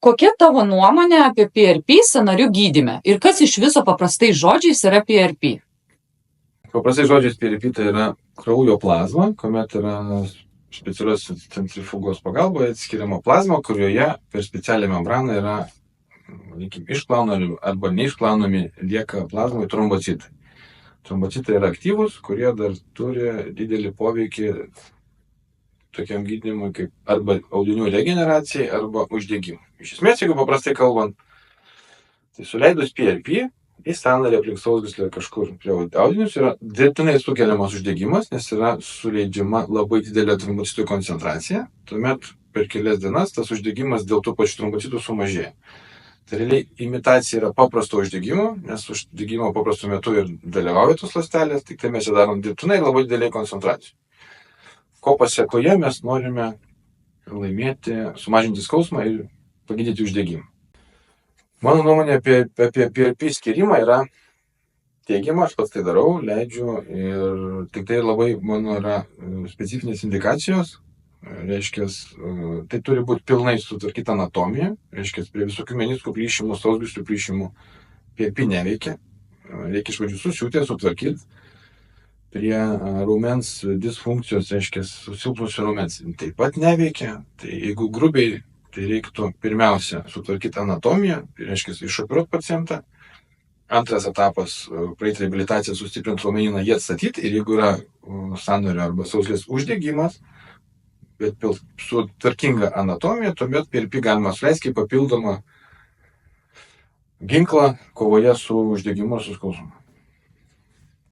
Kokia tavo nuomonė apie PRP sąnarių gydyme ir kas iš viso paprastais žodžiais yra PRP? Paprastai žodžiais PRP tai yra kraujo plazma, kuomet yra specialios centrifugos pagalboje atskiriama plazma, kurioje per specialią membraną yra išplaunami arba neišplaunami lieka plazmoje trombocitai. Trombocitai yra aktyvūs, kurie dar turi didelį poveikį tokiam gydymui kaip arba audinių regeneracijai arba uždegimui. Iš esmės, jeigu paprastai kalbant, tai suleidus PRP į sąnarį aplink sausgyslę kažkur prie audinius yra dirbtinai sukeliamas uždegimas, nes yra suleidžiama labai didelė trombocitų koncentracija. Tuomet per kelias dienas tas uždegimas dėl tų pačių trombocitų sumažėja. Tai realiai imitacija yra paprasto uždegimo, nes uždegimo paprastu metu ir dalyvauja tos ląstelės, tik tai mes ją darom dirbtinai labai dideliai koncentracijai. Ko pasiekoje mes norime laimėti, sumažinti skausmą ir pagydyti uždegimą. Mano nuomonė apie PRP skirimą yra teigiama, aš pats tai darau, leidžiu ir tik tai labai mano yra specifinės indikacijos. Reiškia, tai turi būti pilnai sutvarkyta anatomija, reiškia, prie visokių meniskų plyšimų, sausgyslių plyšimų PRP neveikia. Reikia iš pradžių susiūti, sutvarkyti. Prie raumens disfunkcijos, reiškia, susilpnusio raumens taip pat neveikia. Tai jeigu grubiai, tai reiktų pirmiausia sutvarkyti anatomiją, tai reiškia, išoperuoti pacientą. Antras etapas - praeiti reabilitaciją, sustiprinti raumenyną, jį atstatyti. Ir jeigu yra sąnario arba sausgyslės uždegimas, bet su tvarkinga anatomija, tuomet PRP galima suleisti kaip papildomą ginklą kovoje su uždegimu ir su skausmu.